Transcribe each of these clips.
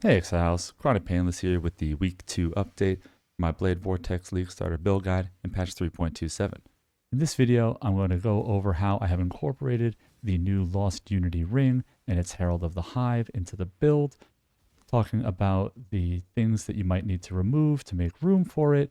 Hey Exiles, Chronic Painless here with the Week 2 update for my Blade Vortex League Starter build guide in patch 3.27. In this video, I'm going to go over how I have incorporated the new Lost Unity Ring and its Herald of the Hive into the build, talking about the things that you might need to remove to make room for it,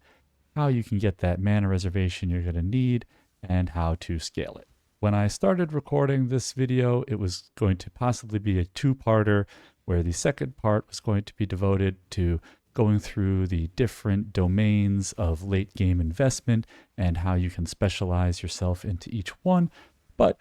how you can get that mana reservation you're going to need, and how to scale it. When I started recording this video, it was going to possibly be a two-parter where the second part was going to be devoted to going through the different domains of late game investment and how you can specialize yourself into each one. But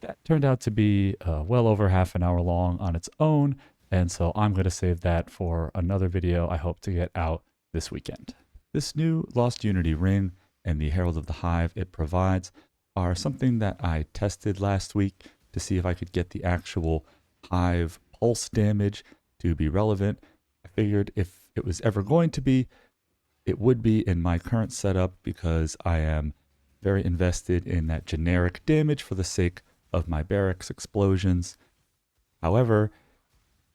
that turned out to be well over half an hour long on its own. And so I'm going to save that for another video I hope to get out this weekend. This new Lost Unity Ring and the Herald of the Hive it provides are something that I tested last week to see if I could get the actual Hive pulse damage to be relevant. I figured if it was ever going to be, it would be in my current setup because I am very invested in that generic damage for the sake of my barracks explosions. However,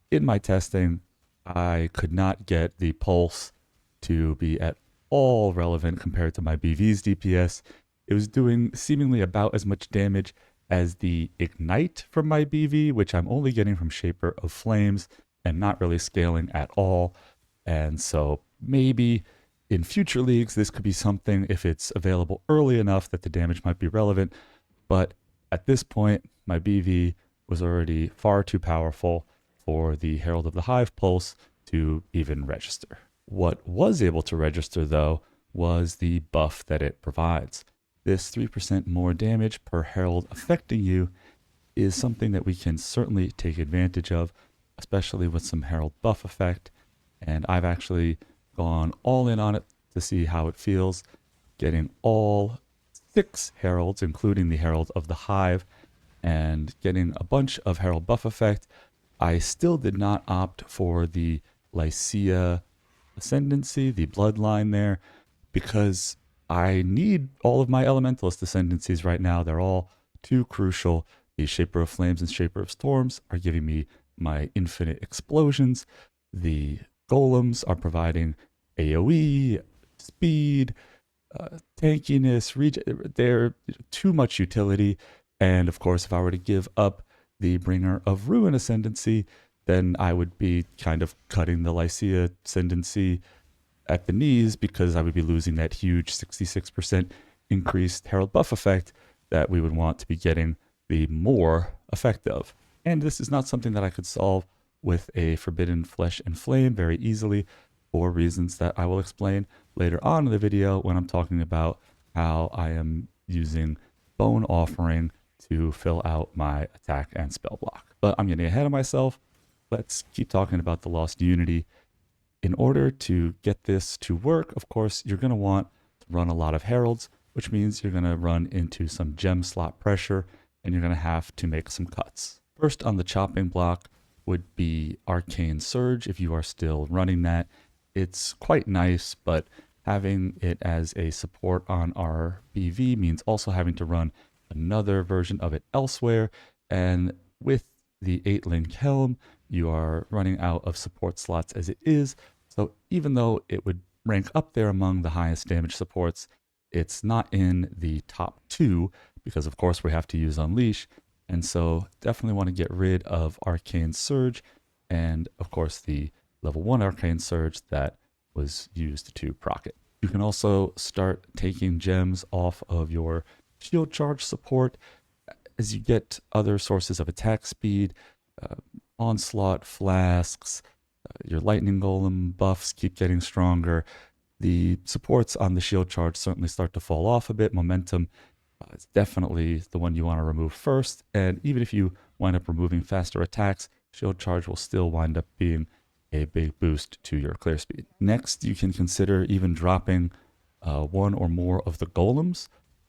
in my testing, I could not get the pulse to be at all relevant compared to my BV's DPS. It was doing seemingly about as much damage as the ignite from my BV, which I'm only getting from Shaper of Flames and not really scaling at all. And so maybe in future leagues, this could be something if it's available early enough that the damage might be relevant. But at this point, my BV was already far too powerful for the Herald of the Hive pulse to even register. What was able to register, though, was the buff that it provides. This 3% more damage per herald affecting you is something that we can certainly take advantage of, especially with some herald buff effect. And I've actually gone all in on it to see how it feels, getting all 6 heralds, including the Herald of the Hive, and getting a bunch of herald buff effect. I still did not opt for the Lycia Ascendancy, the bloodline there, because I need all of my Elementalist ascendancies right now. They're all too crucial. The Shaper of Flames and Shaper of Storms are giving me my infinite explosions. The Golems are providing AoE, speed, tankiness, they're too much utility. And of course, if I were to give up the Bringer of Ruin Ascendancy, then I would be kind of cutting the Lycia Ascendancy at the knees because I would be losing that huge 66% increased Herald buff effect that we would want to be getting the more effect of. And this is not something that I could solve with a Forbidden Flesh and Flame very easily for reasons that I will explain later on in the video when I'm talking about how I am using Bone Offering to fill out my attack and spell block. But I'm getting ahead of myself. Let's keep talking about the Lost Unity. In order to get this to work, of course, you're going to want to run a lot of heralds, which means you're going to run into some gem slot pressure, and you're going to have to make some cuts. First on the chopping block would be Arcane Surge, if you are still running that. It's quite nice, but having it as a support on our BV means also having to run another version of it elsewhere, and with the 8-link helm, you are running out of support slots as it is. So even though it would rank up there among the highest damage supports, it's not in the top 2 because of course we have to use Unleash. And so definitely want to get rid of Arcane Surge and of course the level 1 Arcane Surge that was used to proc it. You can also start taking gems off of your shield charge support as you get other sources of attack speed, onslaught flasks, your lightning golem buffs keep getting stronger. The supports on the shield charge certainly start to fall off a bit. Momentum is definitely the one you want to remove first. And even if you wind up removing faster attacks, shield charge will still wind up being a big boost to your clear speed. Next, you can consider even dropping one or more of the golems.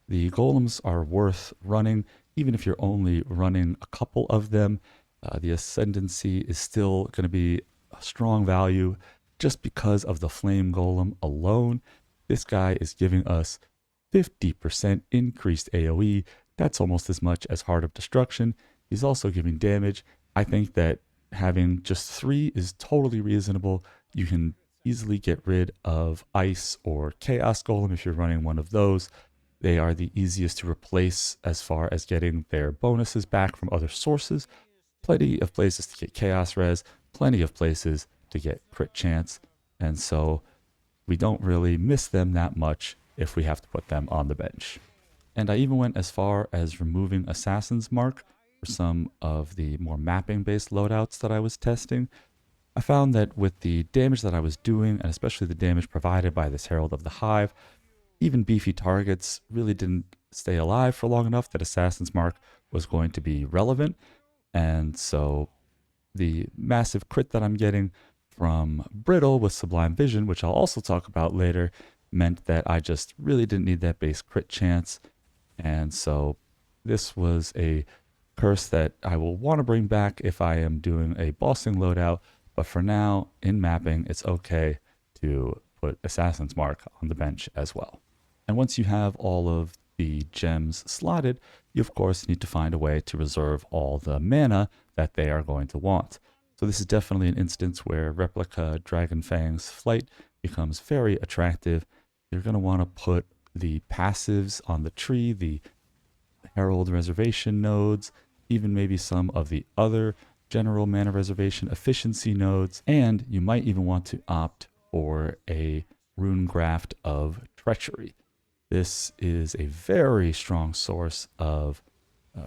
The golems are worth running, even if you're only running a couple of them. The Ascendancy is still going to be a strong value just because of the Flame Golem alone. This guy is giving us 50% increased AoE. That's almost as much as Heart of Destruction. He's also giving damage. I think that having just 3 is totally reasonable. You can easily get rid of Ice or Chaos Golem if you're running one of those. They are the easiest to replace as far as getting their bonuses back from other sources. Plenty of places to get Chaos Res, plenty of places to get crit chance, and so we don't really miss them that much if we have to put them on the bench. And I even went as far as removing Assassin's Mark for some of the more mapping-based loadouts that I was testing. I found that with the damage that I was doing, and especially the damage provided by this Herald of the Hive, even beefy targets really didn't stay alive for long enough that Assassin's Mark was going to be relevant. And so the massive crit that I'm getting from Brittle with Sublime Vision, which I'll also talk about later, meant that I just really didn't need that base crit chance. And so this was a curse that I will want to bring back if I am doing a bossing loadout, but for now, in mapping, it's okay to put Assassin's Mark on the bench as well. And once you have all of the gems slotted, you of course need to find a way to reserve all the mana that they are going to want. So this is definitely an instance where Replica Dragonfang's Flight becomes very attractive. You're going to want to put the passives on the tree, the Herald reservation nodes, even maybe some of the other general mana reservation efficiency nodes, and you might even want to opt for a rune graft of treachery. This is a very strong source of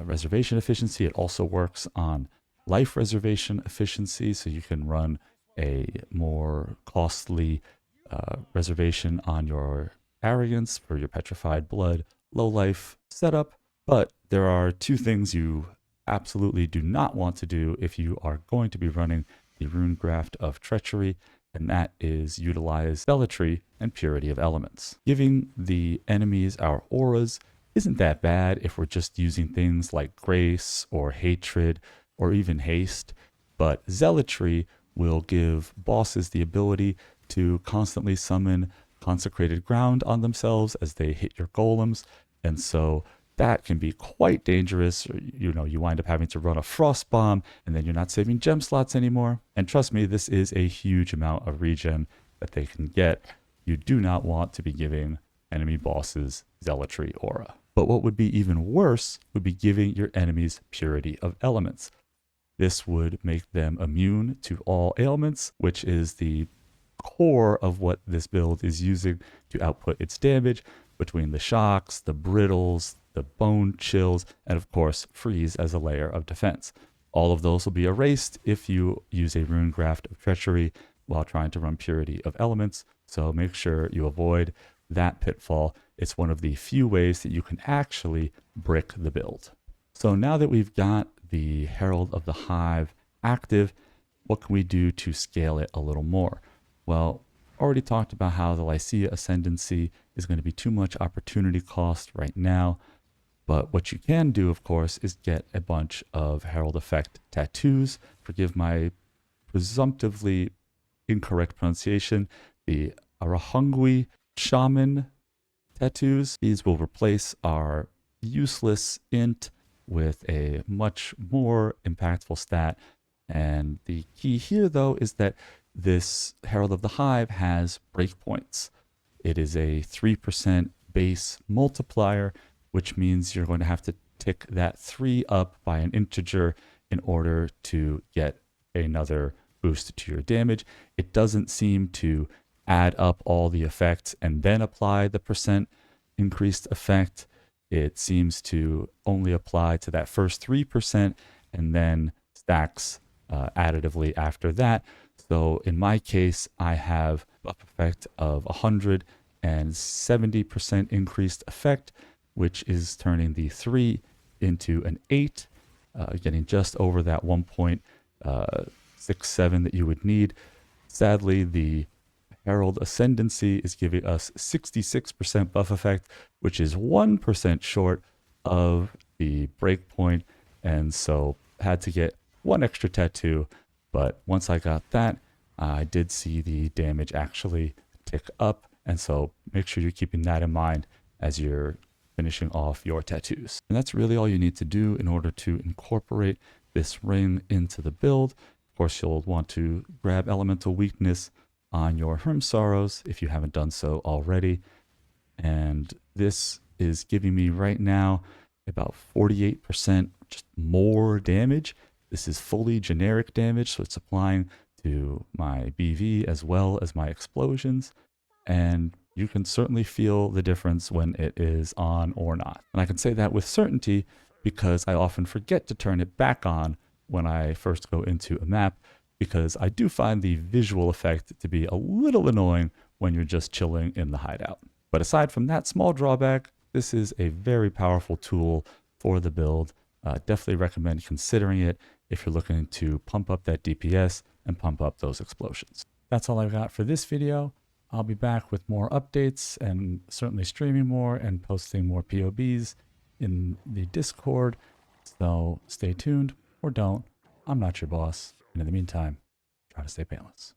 reservation efficiency. It also works on life reservation efficiency, so you can run a more costly reservation on your arrogance for your petrified blood low life setup. But there are 2 things you absolutely do not want to do if you are going to be running the rune graft of treachery, and that is utilize Zealotry and Purity of Elements. Giving the enemies our auras isn't that bad if we're just using things like Grace or Hatred or even Haste, but Zealotry will give bosses the ability to constantly summon consecrated ground on themselves as they hit your golems, and so that can be quite dangerous. You know, you wind up having to run a frost bomb, and then you're not saving gem slots anymore. And trust me, this is a huge amount of regen that they can get. You do not want to be giving enemy bosses Zealotry aura. But what would be even worse would be giving your enemies Purity of Elements. This would make them immune to all ailments, which is the core of what this build is using to output its damage, between the shocks, the brittles, the bone chills, and of course freeze as a layer of defense. All of those will be erased if you use a rune graft of treachery while trying to run Purity of Elements, so make sure you avoid that pitfall. It's one of the few ways that you can actually brick the build. So now that we've got the Herald of the Hive active, what can we do to scale it a little more? Well, already talked about how the Lycia Ascendancy is going to be too much opportunity cost right now, but what you can do, of course, is get a bunch of Herald Effect tattoos. Forgive my presumptively incorrect pronunciation, the Arahangui Shaman tattoos. These will replace our useless int with a much more impactful stat. And the key here, though, is that this Herald of the Hive has breakpoints. It is a 3% base multiplier, which means you're going to have to tick that 3 up by an integer in order to get another boost to your damage. It doesn't seem to add up all the effects and then apply the percent increased effect. It seems to only apply to that first 3% and then stacks additively after that. So in my case, I have buff effect of 170% increased effect, which is turning the 3 into an 8, getting just over that 1.67 that you would need. Sadly, the Herald Ascendancy is giving us 66% buff effect, which is 1% short of the breakpoint, and so had to get 1 extra tattoo. But once I got that, I did see the damage actually tick up, and so make sure you're keeping that in mind as you're finishing off your tattoos. And that's really all you need to do in order to incorporate this ring into the build. Of course, you'll want to grab Elemental Weakness on your Herm Sorrows if you haven't done so already. And this is giving me right now about 48% just more damage. This is fully generic damage, so it's applying to my BV as well as my explosions. And you can certainly feel the difference when it is on or not. And I can say that with certainty because I often forget to turn it back on when I first go into a map, because I do find the visual effect to be a little annoying when you're just chilling in the hideout. But aside from that small drawback, this is a very powerful tool for the build. Definitely recommend considering it if you're looking to pump up that DPS and pump up those explosions. That's all I've got for this video. I'll be back with more updates and certainly streaming more and posting more POBs in the Discord. So stay tuned or don't. I'm not your boss. And in the meantime, try to stay painless.